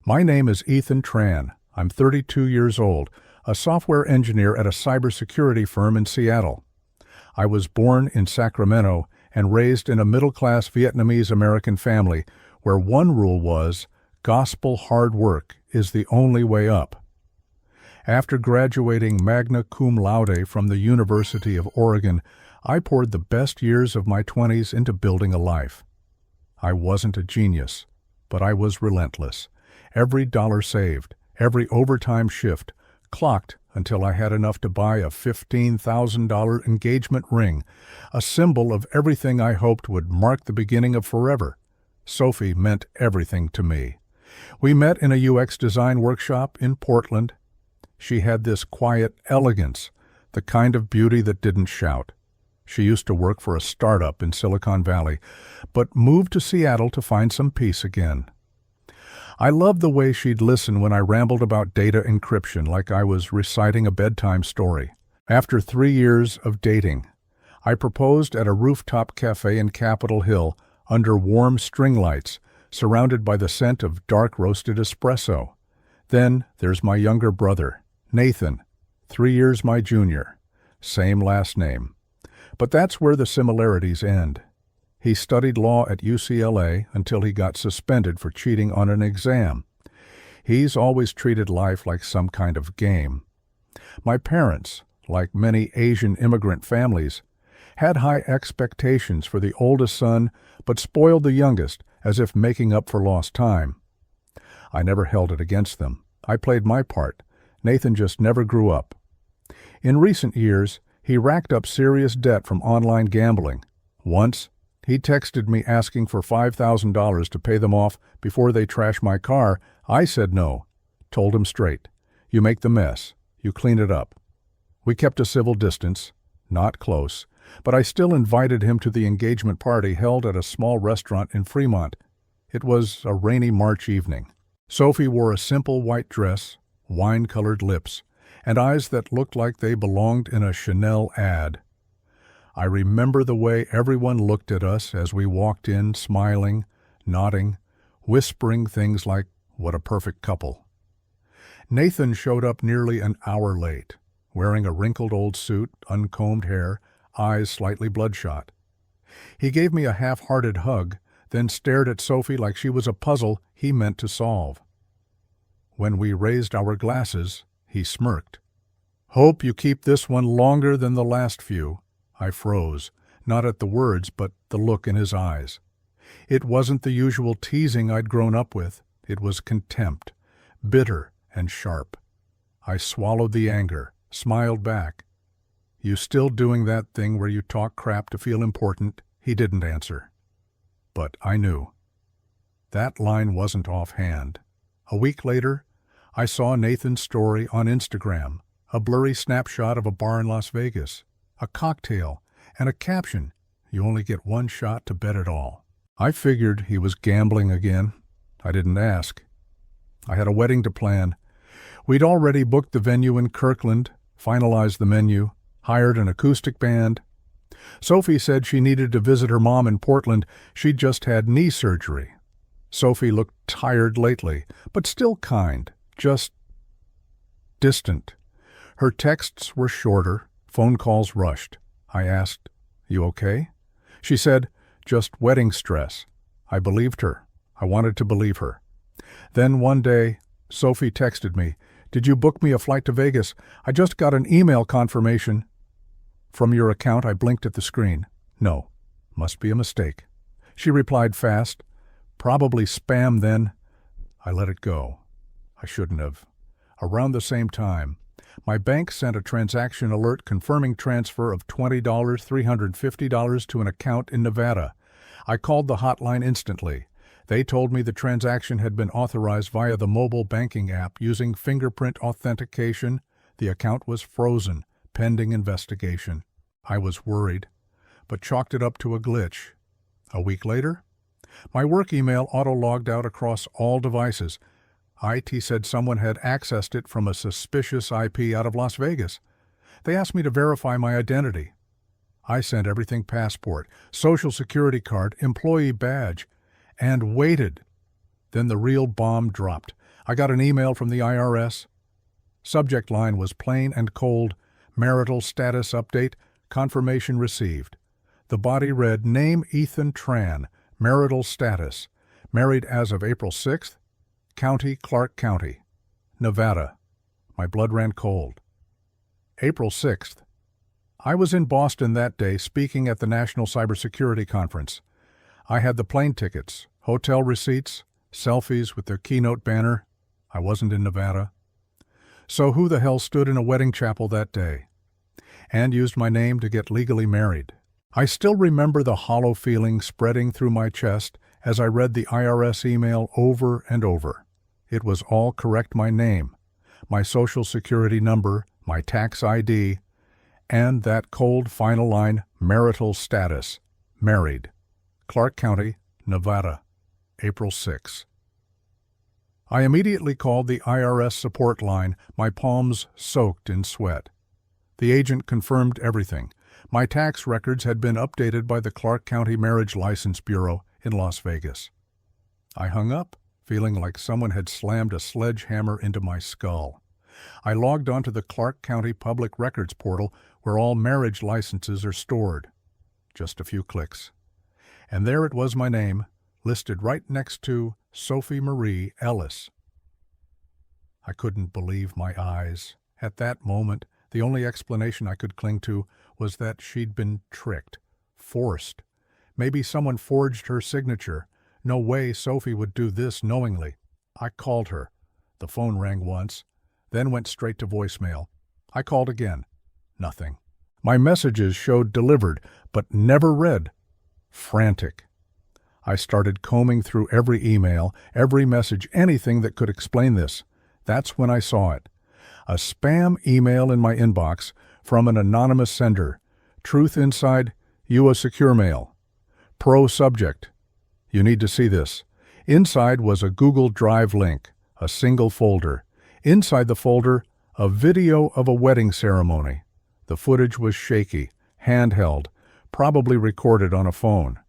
My name is Ethan Tran. I'm 32 years old, a software engineer at a cybersecurity firm in Seattle. I was born in Sacramento and raised in a middle-class Vietnamese-American family where one rule was, gospel hard work is the only way up. After graduating magna cum laude from the University of Oregon, I poured the best years of my 20s into building a life. I wasn't a genius, but I was relentless. Every dollar saved, every overtime shift, clocked until I had enough to buy a $15,000 engagement ring, a symbol of everything I hoped would mark the beginning of forever. Sophie meant everything to me. We met in a UX design workshop in Portland. She had this quiet elegance, the kind of beauty that didn't shout. She used to work for a startup in Silicon Valley, but moved to Seattle to find some peace again. I loved the way she'd listen when I rambled about data encryption like I was reciting a bedtime story. After 3 years of dating, I proposed at a rooftop cafe in Capitol Hill under warm string lights, surrounded by the scent of dark roasted espresso. Then there's my younger brother, Nathan, 3 years my junior, same last name. But that's where the similarities end. He studied law at UCLA until he got suspended for cheating on an exam. He's always treated life like some kind of game. My parents, like many Asian immigrant families, had high expectations for the oldest son but spoiled the youngest as if making up for lost time. I never held it against them. I played my part. Nathan just never grew up. In recent years, he racked up serious debt from online gambling. Once, he texted me asking for $5,000 to pay them off before they trash my car. I said no. Told him straight. You make the mess. You clean it up. We kept a civil distance, not close, but I still invited him to the engagement party held at a small restaurant in Fremont. It was a rainy March evening. Sophie wore a simple white dress, wine-colored lips, and eyes that looked like they belonged in a Chanel ad. I remember the way everyone looked at us as we walked in, smiling, nodding, whispering things like, "What a perfect couple." Nathan showed up nearly an hour late, wearing a wrinkled old suit, uncombed hair, eyes slightly bloodshot. He gave me a half-hearted hug, then stared at Sophie like she was a puzzle he meant to solve. When we raised our glasses, he smirked. "Hope you keep this one longer than the last few." I froze, not at the words, but the look in his eyes. It wasn't the usual teasing I'd grown up with. It was contempt, bitter and sharp. I swallowed the anger, smiled back. "You still doing that thing where you talk crap to feel important?" He didn't answer. But I knew. That line wasn't offhand. A week later, I saw Nathan's story on Instagram, a blurry snapshot of a bar in Las Vegas, a cocktail, and a caption, "You only get one shot to bet it all." I figured he was gambling again. I didn't ask. I had a wedding to plan. We'd already booked the venue in Kirkland, finalized the menu, hired an acoustic band. Sophie said she needed to visit her mom in Portland. She'd just had knee surgery. Sophie looked tired lately, but still kind, just distant. Her texts were shorter, phone calls rushed. I asked, "You okay?" She said, "Just wedding stress." I believed her. I wanted to believe her. Then one day, Sophie texted me, "Did you book me a flight to Vegas? I just got an email confirmation." "From your account," I blinked at the screen. "No, must be a mistake." She replied fast, "Probably spam then." I let it go. I shouldn't have. Around the same time, my bank sent a transaction alert confirming transfer of $20, $350 to an account in Nevada. I called the hotline instantly. They told me the transaction had been authorized via the mobile banking app using fingerprint authentication. The account was frozen, pending investigation. I was worried, but chalked it up to a glitch. A week later, my work email auto-logged out across all devices. IT said someone had accessed it from a suspicious IP out of Las Vegas. They asked me to verify my identity. I sent everything: passport, social security card, employee badge, and waited. Then the real bomb dropped. I got an email from the IRS. Subject line was plain and cold, marital status update, confirmation received. The body read, name Ethan Tran, marital status, married as of April 6th, county Clark County, Nevada. My blood ran cold. April 6th. I was in Boston that day speaking at the National Cybersecurity Conference. I had the plane tickets, hotel receipts, selfies with their keynote banner. I wasn't in Nevada. So who the hell stood in a wedding chapel that day and used my name to get legally married? I still remember the hollow feeling spreading through my chest as I read the IRS email over and over. It was all correct: my name, my social security number, my tax ID, and that cold final line, marital status, married, Clark County, Nevada, April 6. I immediately called the IRS support line, my palms soaked in sweat. The agent confirmed everything. My tax records had been updated by the Clark County Marriage License Bureau in Las Vegas. I hung up, feeling like someone had slammed a sledgehammer into my skull. I logged onto the Clark County Public Records portal where all marriage licenses are stored. Just a few clicks. And there it was, my name, listed right next to Sophie Marie Ellis. I couldn't believe my eyes. At that moment, the only explanation I could cling to was that she'd been tricked, forced. Maybe someone forged her signature. No way Sophie would do this knowingly. I called her. The phone rang once, then went straight to voicemail. I called again. Nothing. My messages showed delivered, but never read. Frantic. I started combing through every email, every message, anything that could explain this. That's when I saw it. A spam email in my inbox from an anonymous sender. Truth inside, you a secure mail. Pro subject. You need to see this. Inside was a Google Drive link, a single folder. Inside the folder, a video of a wedding ceremony. The footage was shaky, handheld, probably recorded on a phone.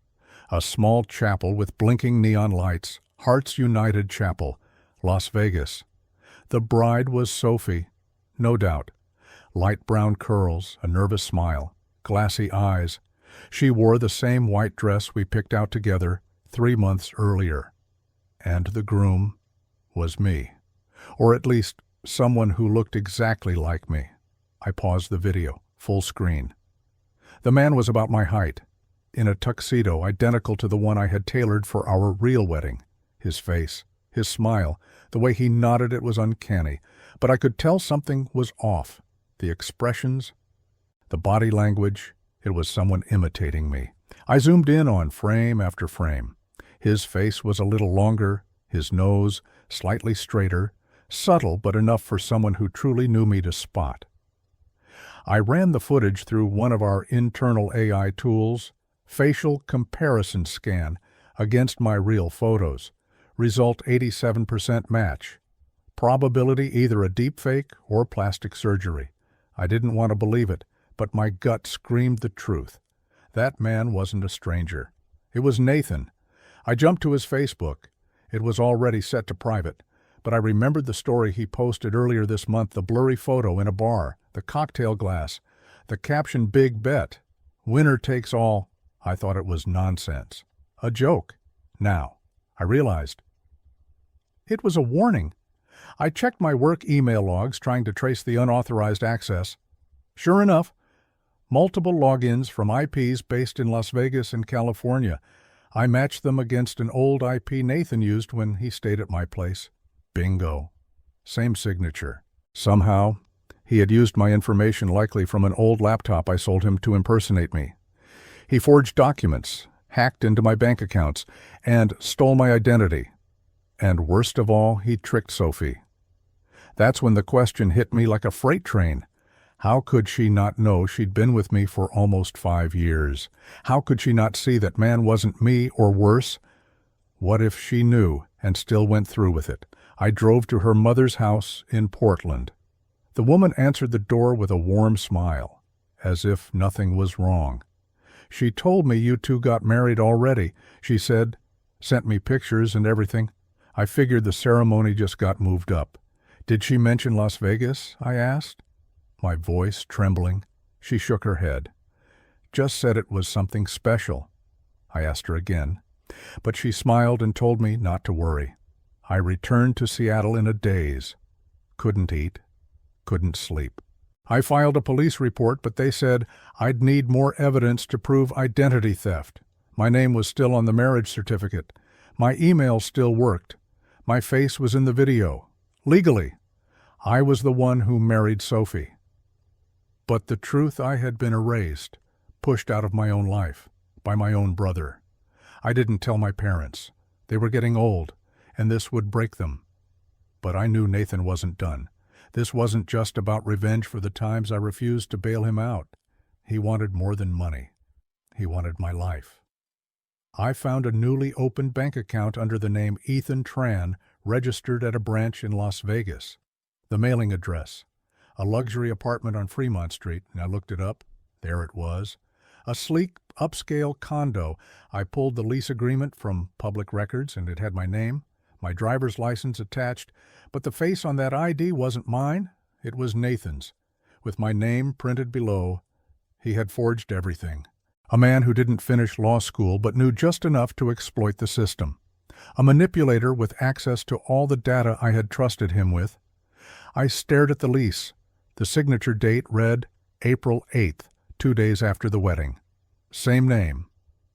A small chapel with blinking neon lights, Hearts United Chapel, Las Vegas. The bride was Sophie, no doubt. Light brown curls, a nervous smile, glassy eyes. She wore the same white dress we picked out together 3 months earlier. And the groom was me, or at least someone who looked exactly like me. I paused the video, full screen. The man was about my height, in a tuxedo identical to the one I had tailored for our real wedding. His face, his smile, the way he nodded, it was uncanny, but I could tell something was off. The expressions, the body language, it was someone imitating me. I zoomed in on frame after frame. His face was a little longer, his nose slightly straighter, subtle but enough for someone who truly knew me to spot. I ran the footage through one of our internal AI tools, facial comparison scan, against my real photos. Result 87% match. Probability either a deepfake or plastic surgery. I didn't want to believe it, but my gut screamed the truth. That man wasn't a stranger. It was Nathan. I jumped to his Facebook. It was already set to private, but I remembered the story he posted earlier this month, the blurry photo in a bar, the cocktail glass, the caption "Big Bet, winner takes all." I thought it was nonsense. A joke. Now, I realized. It was a warning. I checked my work email logs trying to trace the unauthorized access. Sure enough, multiple logins from IPs based in Las Vegas and California. I matched them against an old IP Nathan used when he stayed at my place. Bingo. Same signature. Somehow, he had used my information, likely from an old laptop I sold him, to impersonate me. He forged documents, hacked into my bank accounts, and stole my identity. And worst of all, he tricked Sophie. That's when the question hit me like a freight train. How could she not know she'd been with me for almost 5 years? How could she not see that man wasn't me, or worse? What if she knew and still went through with it? I drove to her mother's house in Portland. The woman answered the door with a warm smile, as if nothing was wrong. She told me you two got married already, she said, sent me pictures and everything. I figured the ceremony just got moved up. Did she mention Las Vegas? I asked. My voice trembling. She shook her head. Just said it was something special. I asked her again, but she smiled and told me not to worry. I returned to Seattle in a daze. Couldn't eat, couldn't sleep. I filed a police report, but they said I'd need more evidence to prove identity theft. My name was still on the marriage certificate. My email still worked. My face was in the video. Legally, I was the one who married Sophie. But the truth, I had been erased, pushed out of my own life, by my own brother. I didn't tell my parents. They were getting old, and this would break them. But I knew Nathan wasn't done. This wasn't just about revenge for the times I refused to bail him out. He wanted more than money. He wanted my life. I found a newly opened bank account under the name Ethan Tran, registered at a branch in Las Vegas. The mailing address, a luxury apartment on Fremont Street, and I looked it up. There it was. A sleek, upscale condo. I pulled the lease agreement from public records, and it had my name, my driver's license attached, but the face on that ID wasn't mine. It was Nathan's, with my name printed below. He had forged everything. A man who didn't finish law school but knew just enough to exploit the system. A manipulator with access to all the data I had trusted him with. I stared at the lease. The signature date read April 8th, 2 days after the wedding. Same name,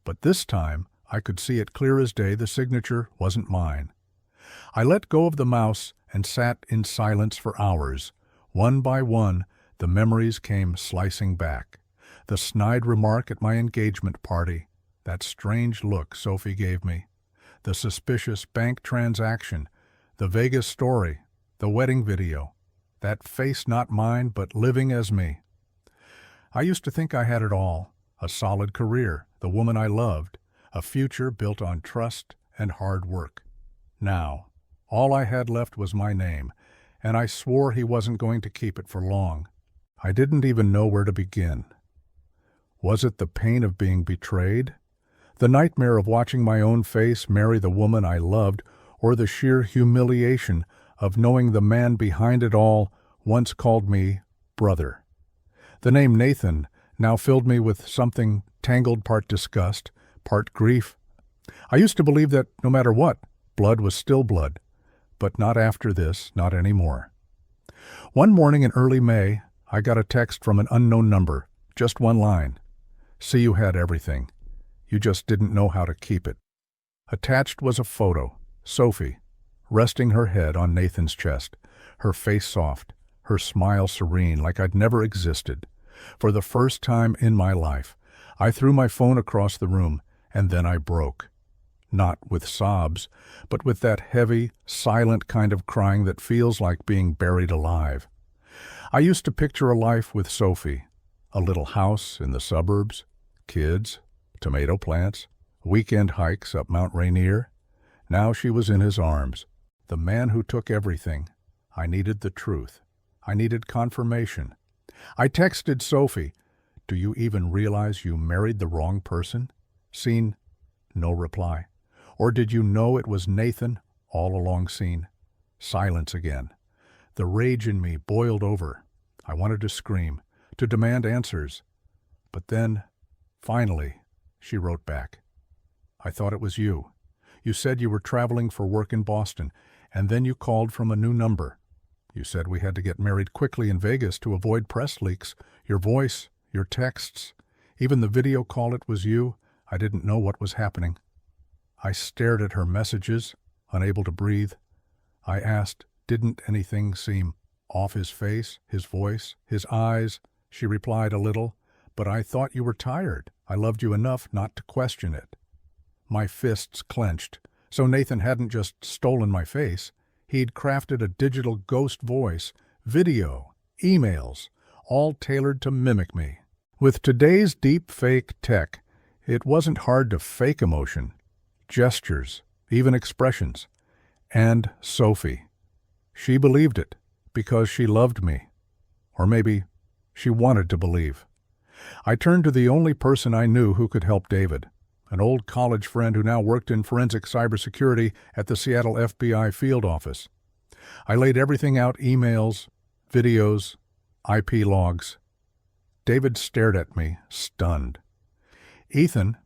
but this time I could see it clear as day the signature wasn't mine. I let go of the mouse and sat in silence for hours. One by one, the memories came slicing back. The snide remark at my engagement party, that strange look Sophie gave me, the suspicious bank transaction, the Vegas story, the wedding video, that face not mine but living as me. I used to think I had it all, a solid career, the woman I loved, a future built on trust and hard work. Now, all I had left was my name, and I swore he wasn't going to keep it for long. I didn't even know where to begin. Was it the pain of being betrayed? The nightmare of watching my own face marry the woman I loved, or the sheer humiliation of knowing the man behind it all once called me brother? The name Nathan now filled me with something tangled, part disgust, part grief. I used to believe that no matter what, blood was still blood. But not after this, not anymore. One morning in early May, I got a text from an unknown number, just one line. See, you had everything. You just didn't know how to keep it. Attached was a photo, Sophie, resting her head on Nathan's chest, her face soft, her smile serene like I'd never existed. For the first time in my life, I threw my phone across the room, and then I broke. Not with sobs, but with that heavy, silent kind of crying that feels like being buried alive. I used to picture a life with Sophie, a little house in the suburbs, kids, tomato plants, weekend hikes up Mount Rainier. Now she was in his arms, the man who took everything. I needed the truth. I needed confirmation. I texted Sophie, "Do you even realize you married the wrong person?" Seen, no reply. Or did you know it was Nathan all along? Seen. Silence again. The rage in me boiled over. I wanted to scream, to demand answers. But then, finally, she wrote back. I thought it was you. You said you were traveling for work in Boston, and then you called from a new number. You said we had to get married quickly in Vegas to avoid press leaks. Your voice, your texts, even the video call, it was you. I didn't know what was happening. I stared at her messages, unable to breathe. I asked, didn't anything seem off? His face, his voice, his eyes? She replied a little, but I thought you were tired. I loved you enough not to question it. My fists clenched. So Nathan hadn't just stolen my face. He'd crafted a digital ghost voice, video, emails, all tailored to mimic me. With today's deep fake tech, it wasn't hard to fake emotion. Gestures, even expressions. And Sophie. She believed it because she loved me. Or maybe she wanted to believe. I turned to the only person I knew who could help David, an old college friend who now worked in forensic cybersecurity at the Seattle FBI field office. I laid everything out: emails, videos, IP logs. David stared at me, stunned. "Ethan,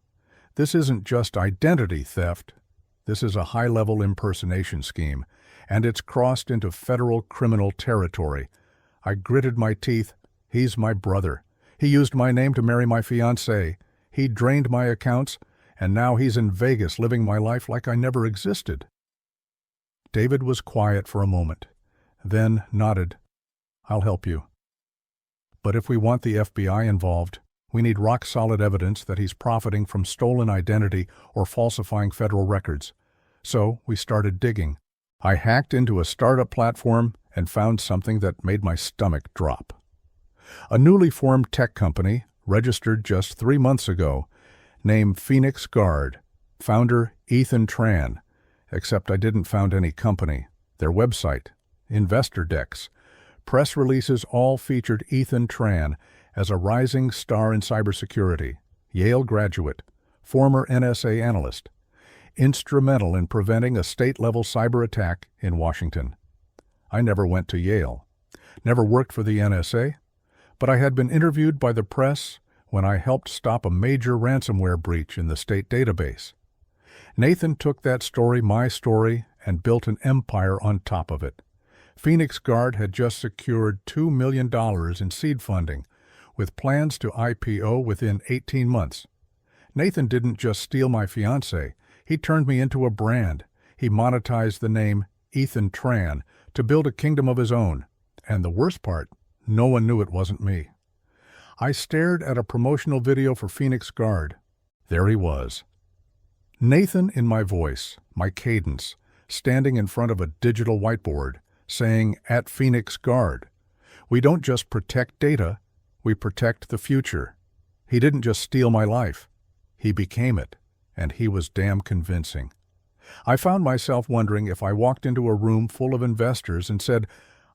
this isn't just identity theft. This is a high-level impersonation scheme, and it's crossed into federal criminal territory." I gritted my teeth. "He's my brother. He used my name to marry my fiancée. He drained my accounts, and now he's in Vegas living my life like I never existed." David was quiet for a moment, then nodded. "I'll help you. But if we want the FBI involved, we need rock-solid evidence that he's profiting from stolen identity or falsifying federal records." So we started digging. I hacked into a startup platform and found something that made my stomach drop. A newly formed tech company, registered just 3 months ago, named Phoenix Guard, founder Ethan Tran, except I didn't find any company. Their website, investor decks, press releases all featured Ethan Tran as a rising star in cybersecurity, Yale graduate, former NSA analyst, instrumental in preventing a state-level cyber attack in Washington. I never went to Yale, never worked for the NSA, but I had been interviewed by the press when I helped stop a major ransomware breach in the state database. Nathan took that story, my story, and built an empire on top of it. Phoenix Guard had just secured $2 million in seed funding, with plans to IPO within 18 months. Nathan didn't just steal my fiancée, he turned me into a brand. He monetized the name Ethan Tran to build a kingdom of his own. And the worst part, no one knew it wasn't me. I stared at a promotional video for Phoenix Guard. There he was. Nathan in my voice, my cadence, standing in front of a digital whiteboard, saying, "At Phoenix Guard, we don't just protect data, we protect the future." He didn't just steal my life, he became it, and he was damn convincing. I found myself wondering if I walked into a room full of investors and said,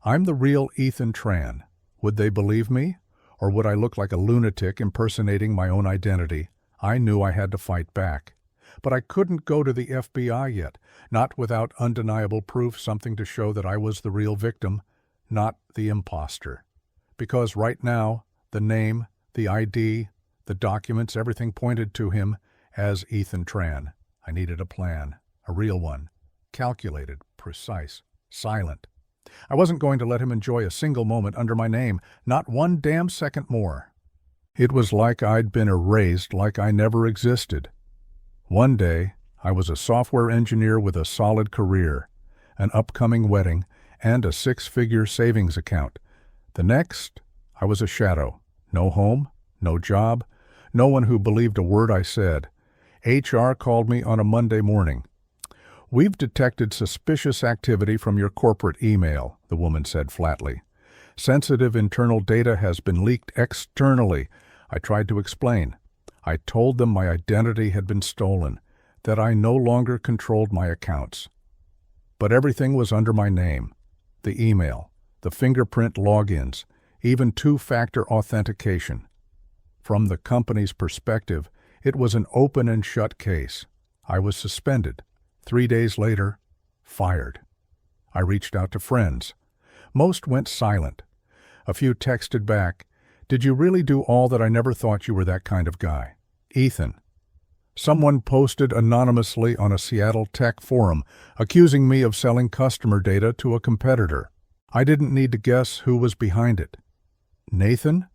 "I'm the real Ethan Tran," would they believe me? Or would I look like a lunatic impersonating my own identity? I knew I had to fight back. But I couldn't go to the FBI yet, not without undeniable proof, something to show that I was the real victim, not the imposter. Because right now, the name, the ID, the documents, everything pointed to him as Ethan Tran. I needed a plan, a real one, calculated, precise, silent. I wasn't going to let him enjoy a single moment under my name, not one damn second more. It was like I'd been erased, like I never existed. One day, I was a software engineer with a solid career, an upcoming wedding, and a 6-figure savings account. The next, I was a shadow. No home, no job, no one who believed a word I said. HR called me on a Monday morning. "We've detected suspicious activity from your corporate email," the woman said flatly. "Sensitive internal data has been leaked externally." I tried to explain. I told them my identity had been stolen, that I no longer controlled my accounts. But everything was under my name. The email, the fingerprint logins, even 2-factor authentication. From the company's perspective, it was an open and shut case. I was suspended. 3 days later, fired. I reached out to friends. Most went silent. A few texted back, "Did you really do all that? I never thought you were that kind of guy." Ethan. Someone posted anonymously on a Seattle tech forum, accusing me of selling customer data to a competitor. I didn't need to guess who was behind it. Nathan?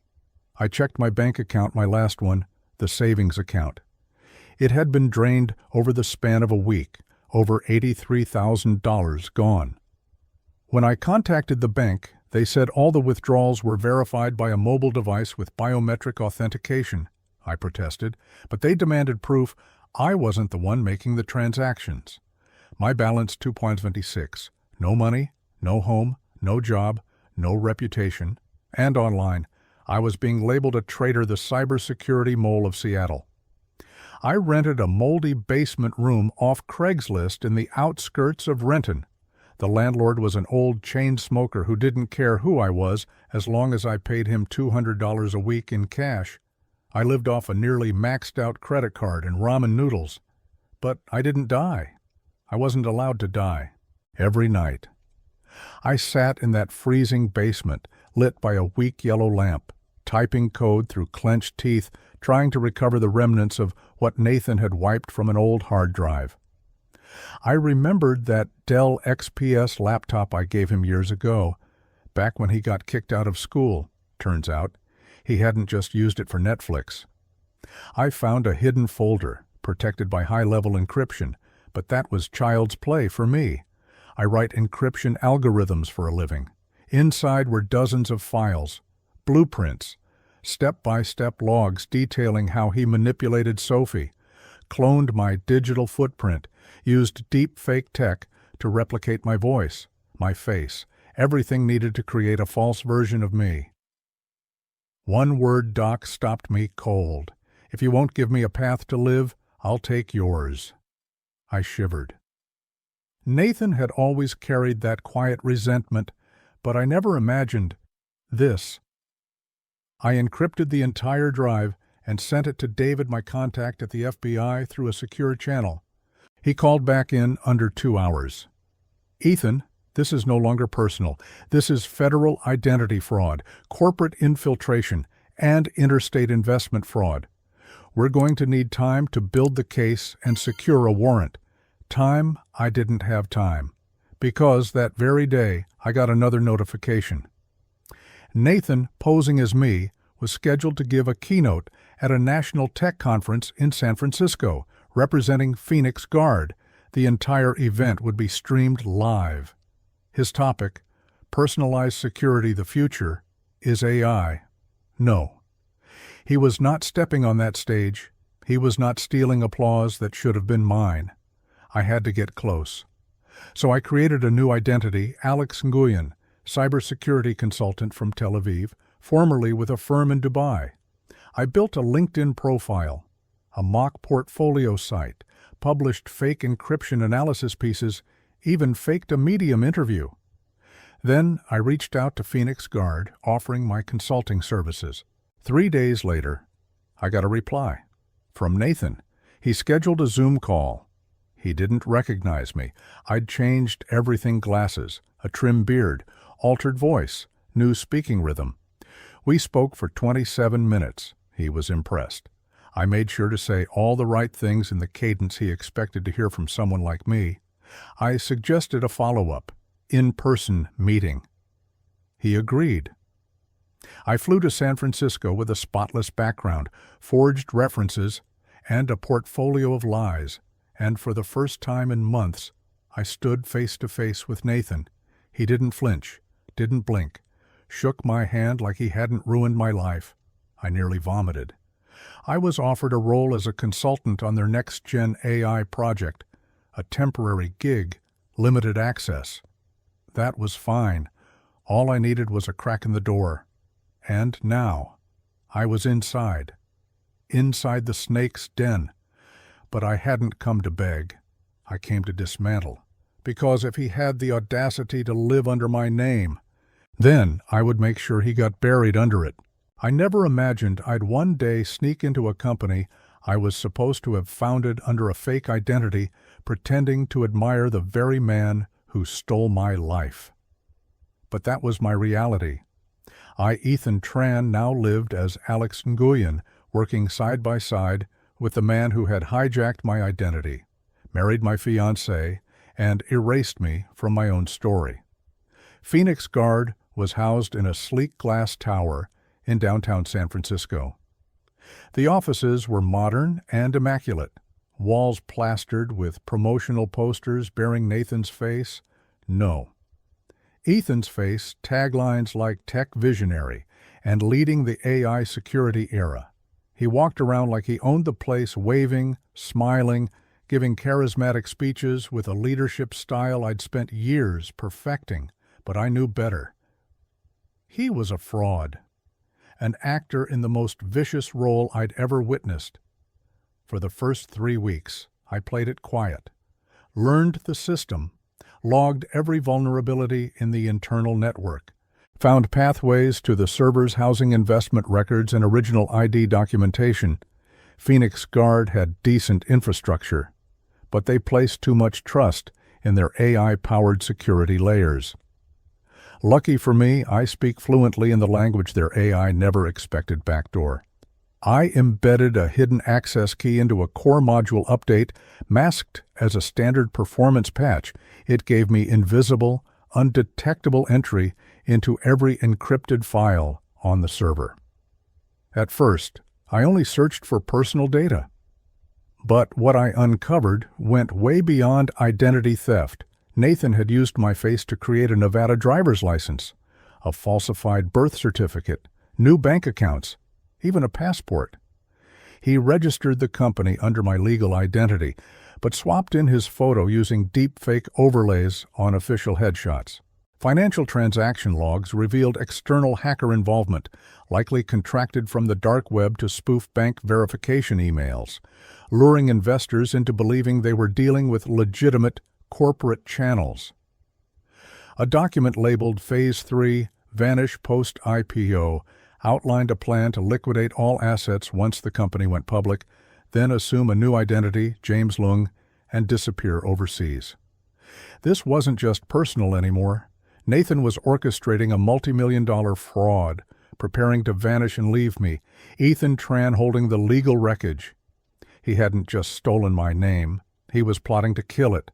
I checked my bank account, my last one, the savings account. It had been drained over the span of a week, over $83,000 gone. When I contacted the bank, they said all the withdrawals were verified by a mobile device with biometric authentication. I protested, but they demanded proof I wasn't the one making the transactions. My balance $2.26. No money, no home, no job, no reputation. And online, I was being labeled a traitor, the cybersecurity mole of Seattle. I rented a moldy basement room off Craigslist in the outskirts of Renton. The landlord was an old chain smoker who didn't care who I was as long as I paid him $200 a week in cash. I lived off a nearly maxed-out credit card and ramen noodles. But I didn't die. I wasn't allowed to die. Every night, I sat in that freezing basement, lit by a weak yellow lamp, typing code through clenched teeth, trying to recover the remnants of what Nathan had wiped from an old hard drive. I remembered that Dell XPS laptop I gave him years ago, back when he got kicked out of school. Turns out, he hadn't just used it for Netflix. I found a hidden folder, protected by high-level encryption, but that was child's play for me. I write encryption algorithms for a living. Inside were dozens of files, blueprints, step-by-step logs detailing how he manipulated Sophie, cloned my digital footprint, used deep fake tech to replicate my voice, my face, everything needed to create a false version of me. One Word doc stopped me cold. If you won't give me a path to live, I'll take yours. I shivered. Nathan had always carried that quiet resentment, but I never imagined this. I encrypted the entire drive and sent it to David, my contact at the FBI, through a secure channel. He called back in under 2 hours. Ethan, this is no longer personal. This is federal identity fraud, corporate infiltration, and interstate investment fraud. We're going to need time to build the case and secure a warrant. Time, I didn't have time, because that very day I got another notification. Nathan, posing as me, was scheduled to give a keynote at a national tech conference in San Francisco, representing Phoenix Guard. The entire event would be streamed live. His topic, Personalized Security, the Future, is AI. No. He was not stepping on that stage. He was not stealing applause that should have been mine. I had to get close. So I created a new identity, Alex Nguyen, cybersecurity consultant from Tel Aviv, formerly with a firm in Dubai. I built a LinkedIn profile, a mock portfolio site, published fake encryption analysis pieces, even faked a Medium interview. Then I reached out to Phoenix Guard, offering my consulting services. 3 days later, I got a reply from Nathan. He scheduled a Zoom call. He didn't recognize me. I'd changed everything: glasses, a trim beard, altered voice, new speaking rhythm. We spoke for 27 minutes. He was impressed. I made sure to say all the right things in the cadence he expected to hear from someone like me. I suggested a follow-up, in-person meeting. He agreed. I flew to San Francisco with a spotless background, forged references, and a portfolio of lies, and for the first time in months, I stood face to face with Nathan. He didn't flinch, didn't blink, shook my hand like he hadn't ruined my life. I nearly vomited. I was offered a role as a consultant on their next-gen AI project, a temporary gig, limited access. That was fine. All I needed was a crack in the door. And now, I was inside the snake's den. But I hadn't come to beg. I came to dismantle. Because if he had the audacity to live under my name, then I would make sure he got buried under it. I never imagined I'd one day sneak into a company I was supposed to have founded under a fake identity, pretending to admire the very man who stole my life. But that was my reality. I, Ethan Tran, now lived as Alex Nguyen, working side by side with the man who had hijacked my identity, married my fiancée, and erased me from my own story. Phoenix Guard was housed in a sleek glass tower in downtown San Francisco. The offices were modern and immaculate, walls plastered with promotional posters bearing Nathan's face. No. Ethan's face, taglines like tech visionary and leading the AI security era. He walked around like he owned the place, waving, smiling, giving charismatic speeches with a leadership style I'd spent years perfecting, but I knew better. He was a fraud, an actor in the most vicious role I'd ever witnessed. For the first 3 weeks, I played it quiet, learned the system, logged every vulnerability in the internal network, found pathways to the server's housing investment records and original ID documentation. Phoenix Guard had decent infrastructure, but they placed too much trust in their AI-powered security layers. Lucky for me, I speak fluently in the language their AI never expected backdoor. I embedded a hidden access key into a core module update masked as a standard performance patch. It gave me invisible, undetectable entry into every encrypted file on the server. At first, I only searched for personal data. But what I uncovered went way beyond identity theft. Nathan had used my face to create a Nevada driver's license, a falsified birth certificate, new bank accounts, even a passport. He registered the company under my legal identity, but swapped in his photo using deepfake overlays on official headshots. Financial transaction logs revealed external hacker involvement, likely contracted from the dark web to spoof bank verification emails, luring investors into believing they were dealing with legitimate corporate channels. A document labeled Phase 3 Vanish Post-IPO outlined a plan to liquidate all assets once the company went public, then assume a new identity, James Leung, and disappear overseas. This wasn't just personal anymore. Nathan was orchestrating a multi-million-dollar fraud, preparing to vanish and leave me, Ethan Tran holding the legal wreckage. He hadn't just stolen my name, he was plotting to kill it.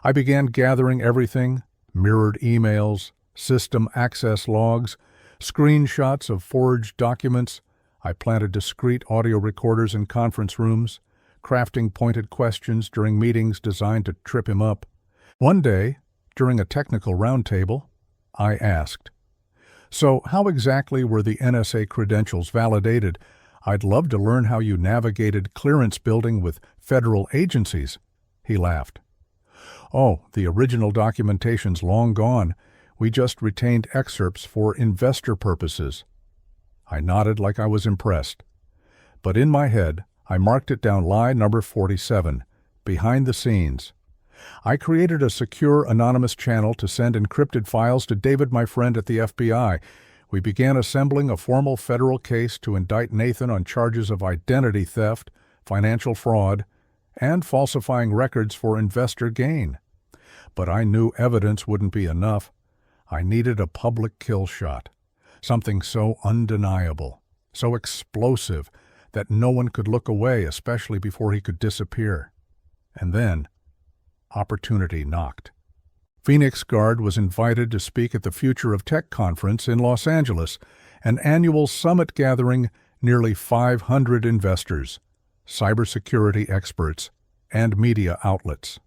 I began gathering everything: mirrored emails, system access logs, screenshots of forged documents. I planted discrete audio recorders in conference rooms, crafting pointed questions during meetings designed to trip him up. One day, during a technical roundtable, I asked, "So how exactly were the NSA credentials validated? I'd love to learn how you navigated clearance building with federal agencies." He laughed. "Oh, the original documentation's long gone. We just retained excerpts for investor purposes." I nodded like I was impressed. But in my head, I marked it down lie number 47, behind the scenes. I created a secure anonymous channel to send encrypted files to David, my friend at the FBI. We began assembling a formal federal case to indict Nathan on charges of identity theft, financial fraud, and falsifying records for investor gain. But I knew evidence wouldn't be enough. I needed a public kill shot, something so undeniable, so explosive that no one could look away, especially before he could disappear. And then, opportunity knocked. Phoenix Guard was invited to speak at the Future of Tech conference in Los Angeles, an annual summit gathering nearly 500 investors, cybersecurity experts, and media outlets.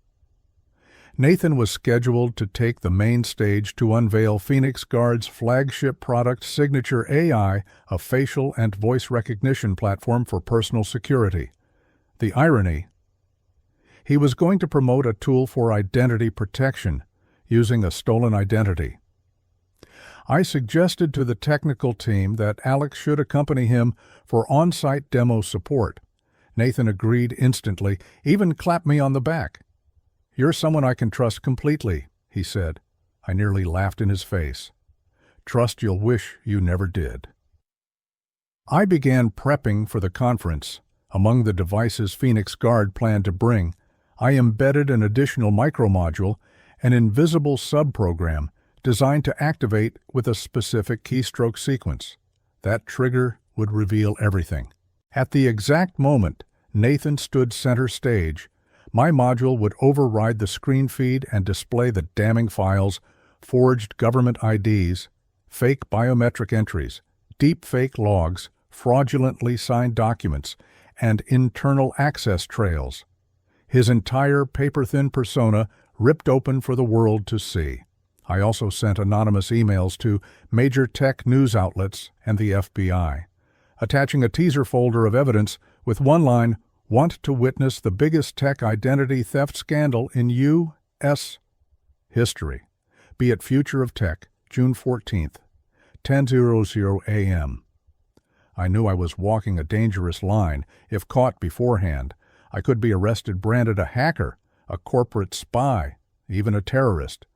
Nathan was scheduled to take the main stage to unveil Phoenix Guard's flagship product, Signature AI, a facial and voice recognition platform for personal security. The irony: he was going to promote a tool for identity protection using a stolen identity. I suggested to the technical team that Alex should accompany him for on-site demo support. Nathan agreed instantly, even clapped me on the back. "You're someone I can trust completely," he said. I nearly laughed in his face. "Trust you'll wish you never did." I began prepping for the conference. Among the devices Phoenix Guard planned to bring, I embedded an additional micromodule, an invisible subprogram designed to activate with a specific keystroke sequence. That trigger would reveal everything. At the exact moment Nathan stood center stage, my module would override the screen feed and display the damning files, forged government IDs, fake biometric entries, deepfake logs, fraudulently signed documents, and internal access trails. His entire paper-thin persona ripped open for the world to see. I also sent anonymous emails to major tech news outlets and the FBI, attaching a teaser folder of evidence with one line, "Want to witness the biggest tech identity theft scandal in U.S. history. Be at Future of Tech, June 14th, 10:00 a.m. I knew I was walking a dangerous line. If caught beforehand, I could be arrested, branded a hacker, a corporate spy, even a terrorist.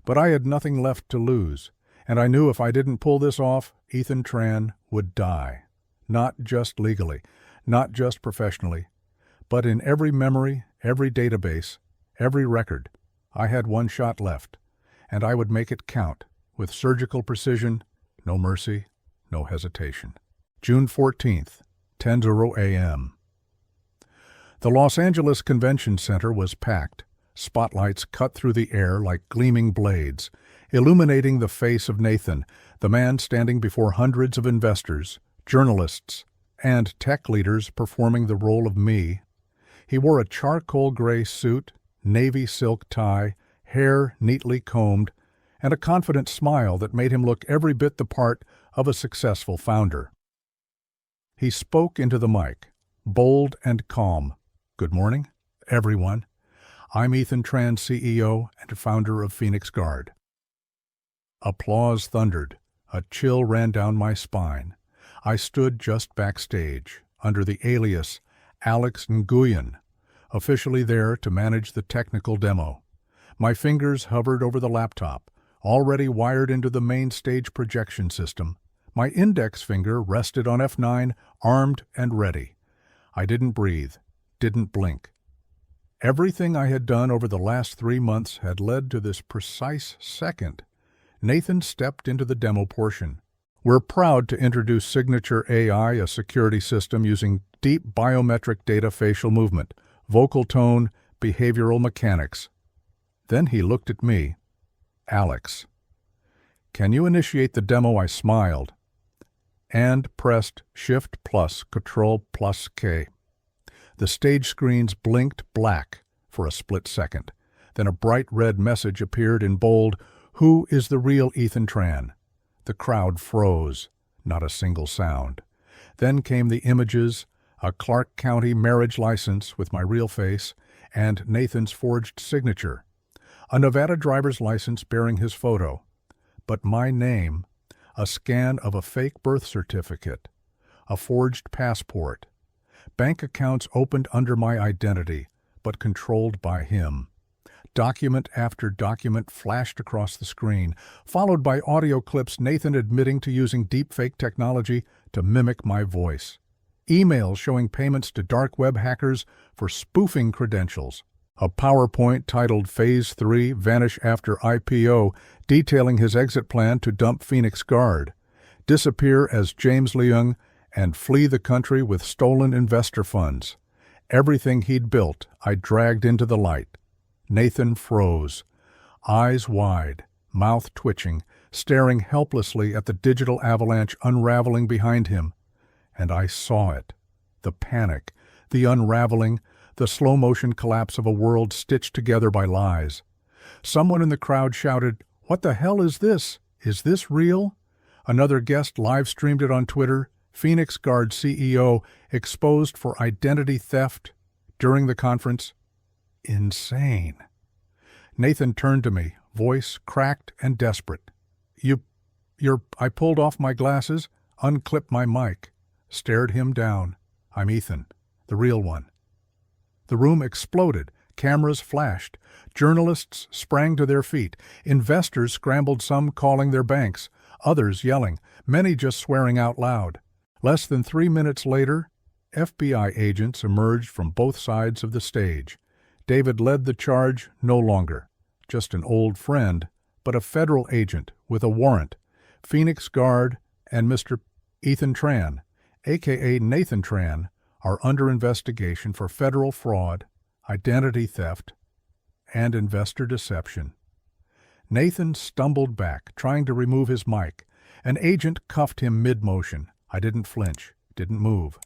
But I had nothing left to lose. And I knew if I didn't pull this off, Ethan Tran would die. Not just legally, not just professionally, but in every memory, every database, every record. I had one shot left, and I would make it count, with surgical precision, no mercy, no hesitation. June 14th, 10:00 a.m. The Los Angeles Convention Center was packed. Spotlights cut through the air like gleaming blades, illuminating the face of Nathan, the man standing before hundreds of investors, journalists, and tech leaders performing the role of me. He wore a charcoal gray suit, navy silk tie, hair neatly combed, and a confident smile that made him look every bit the part of a successful founder. He spoke into the mic, bold and calm. "Good morning, everyone. I'm Ethan Tran, CEO and founder of Phoenix Guard." Applause thundered. A chill ran down my spine. I stood just backstage, under the alias Alex Nguyen, officially there to manage the technical demo. My fingers hovered over the laptop, already wired into the main stage projection system. My index finger rested on F9, armed and ready. I didn't breathe, didn't blink. Everything I had done over the last 3 months had led to this precise second. Nathan stepped into the demo portion. "We're proud to introduce Signature AI, a security system using deep biometric data, facial movement, vocal tone, behavioral mechanics." Then he looked at me. "Alex, can you initiate the demo?" I smiled and pressed Shift plus Control plus K. The stage screens blinked black for a split second. Then a bright red message appeared in bold, "Who is the real Ethan Tran?" The crowd froze, not a single sound. Then came the images, a Clark County marriage license with my real face, and Nathan's forged signature, a Nevada driver's license bearing his photo, but my name, a scan of a fake birth certificate, a forged passport, bank accounts opened under my identity, but controlled by him. Document after document flashed across the screen, followed by audio clips Nathan admitting to using deepfake technology to mimic my voice. Emails showing payments to dark web hackers for spoofing credentials. A PowerPoint titled Phase 3 Vanish After IPO, detailing his exit plan to dump Phoenix Guard, disappear as James Leung, and flee the country with stolen investor funds. Everything he'd built, I dragged into the light. Nathan froze, eyes wide, mouth twitching, staring helplessly at the digital avalanche unraveling behind him. And I saw it. The panic, the unraveling, the slow-motion collapse of a world stitched together by lies. Someone in the crowd shouted, "What the hell is this? Is this real?" Another guest live-streamed it on Twitter. Phoenix Guard CEO exposed for identity theft during the conference. Insane. Nathan turned to me, voice cracked and desperate. I pulled off my glasses, unclipped my mic, stared him down. "I'm Ethan, the real one." The room exploded. Cameras flashed. Journalists sprang to their feet. Investors scrambled, some calling their banks, others yelling, many just swearing out loud. Less than 3 minutes later, FBI agents emerged from both sides of the stage. David led the charge, no longer just an old friend, but a federal agent with a warrant. Phoenix Guard and Mr. Ethan Tran, a.k.a. Nathan Tran, are under investigation for federal fraud, identity theft, and investor deception. Nathan stumbled back, trying to remove his mic. An agent cuffed him mid-motion. I didn't flinch, didn't move.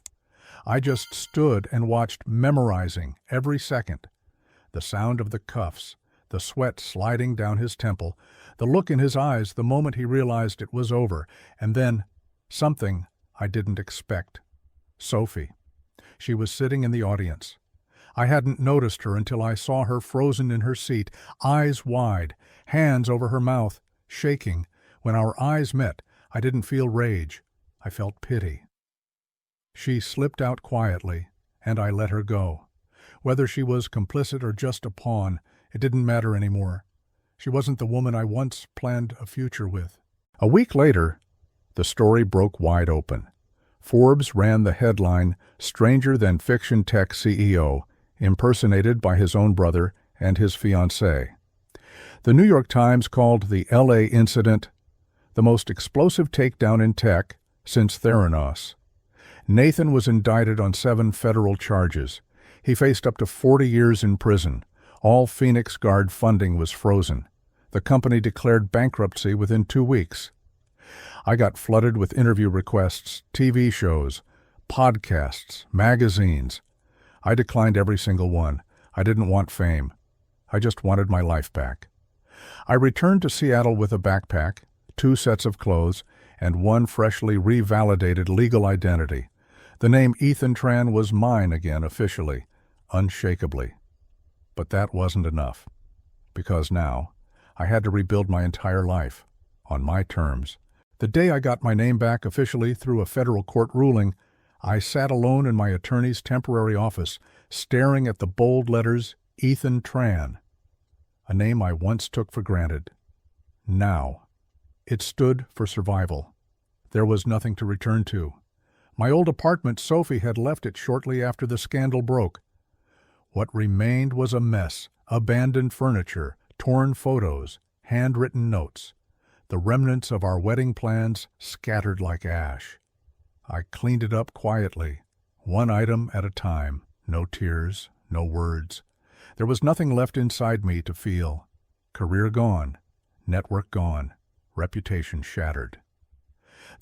I just stood and watched, memorizing every second. The sound of the cuffs, the sweat sliding down his temple, the look in his eyes the moment he realized it was over, and then something I didn't expect. Sophie. She was sitting in the audience. I hadn't noticed her until I saw her frozen in her seat, eyes wide, hands over her mouth, shaking. When our eyes met, I didn't feel rage. I felt pity. She slipped out quietly, and I let her go. Whether she was complicit or just a pawn, it didn't matter anymore. She wasn't the woman I once planned a future with. A week later, the story broke wide open. Forbes ran the headline, "Stranger Than Fiction Tech CEO, Impersonated by His Own Brother and His Fiancée." The New York Times called the LA incident the most explosive takedown in tech since Theranos. Nathan was indicted on 7 federal charges. He faced up to 40 years in prison. All Phoenix Guard funding was frozen. The company declared bankruptcy within 2 weeks. I got flooded with interview requests, TV shows, podcasts, magazines. I declined every single one. I didn't want fame. I just wanted my life back. I returned to Seattle with a backpack, 2 sets of clothes, and 1 freshly revalidated legal identity. The name Ethan Tran was mine again officially, unshakably. But that wasn't enough, because now I had to rebuild my entire life, on my terms. The day I got my name back officially through a federal court ruling, I sat alone in my attorney's temporary office, staring at the bold letters Ethan Tran, a name I once took for granted. Now, it stood for survival. There was nothing to return to. My old apartment, Sophie had left it shortly after the scandal broke. What remained was a mess, abandoned furniture, torn photos, handwritten notes, the remnants of our wedding plans scattered like ash. I cleaned it up quietly, 1 item at a time, no tears, no words. There was nothing left inside me to feel. Career gone, network gone, reputation shattered.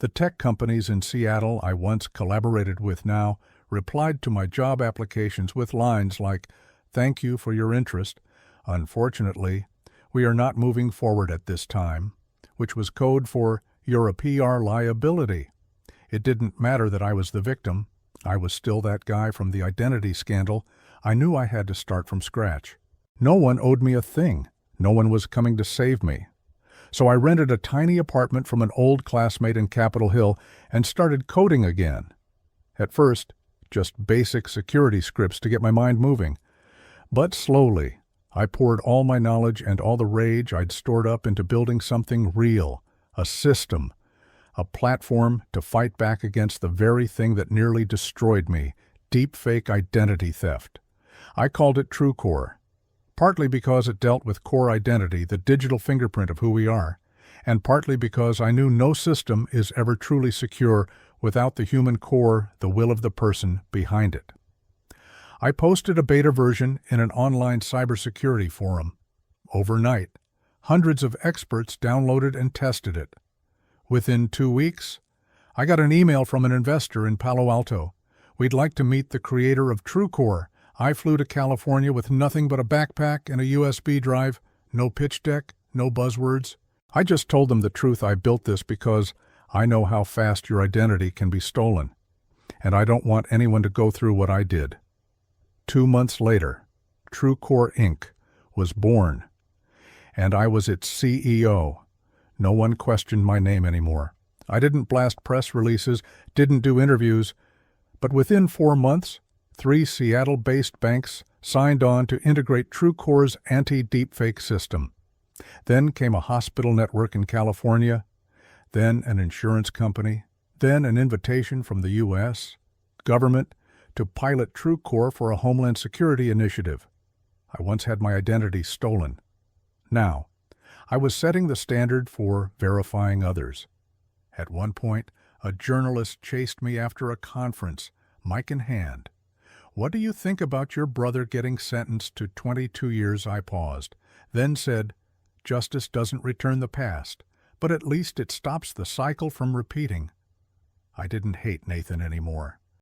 The tech companies in Seattle I once collaborated with now replied to my job applications with lines like, "Thank you for your interest. Unfortunately, we are not moving forward at this time," which was code for "You're a PR liability." It didn't matter that I was the victim. I was still that guy from the identity scandal. I knew I had to start from scratch. No one owed me a thing. No one was coming to save me. So I rented a tiny apartment from an old classmate in Capitol Hill and started coding again. At first, just basic security scripts to get my mind moving. But slowly, I poured all my knowledge and all the rage I'd stored up into building something real, a system, a platform to fight back against the very thing that nearly destroyed me, deepfake identity theft. I called it TrueCore, partly because it dealt with core identity, the digital fingerprint of who we are, and partly because I knew no system is ever truly secure without the human core, the will of the person behind it. I posted a beta version in an online cybersecurity forum. Overnight, hundreds of experts downloaded and tested it. Within 2 weeks, I got an email from an investor in Palo Alto. "We'd like to meet the creator of TrueCore." I flew to California with nothing but a backpack and a USB drive, no pitch deck, no buzzwords. I just told them the truth. I built this because I know how fast your identity can be stolen, and I don't want anyone to go through what I did. 2 months later, TrueCore Inc. was born, and I was its CEO. No one questioned my name anymore. I didn't blast press releases, didn't do interviews, but within 4 months, 3 Seattle-based banks signed on to integrate TrueCore's anti-deepfake system. Then came a hospital network in California, then an insurance company, then an invitation from the U.S. government to pilot TrueCore for a Homeland Security initiative. I once had my identity stolen. Now, I was setting the standard for verifying others. At one point, a journalist chased me after a conference, mic in hand. "What do you think about your brother getting sentenced to 22 years?" I paused, then said, "Justice doesn't return the past, but at least it stops the cycle from repeating." I didn't hate Nathan anymore.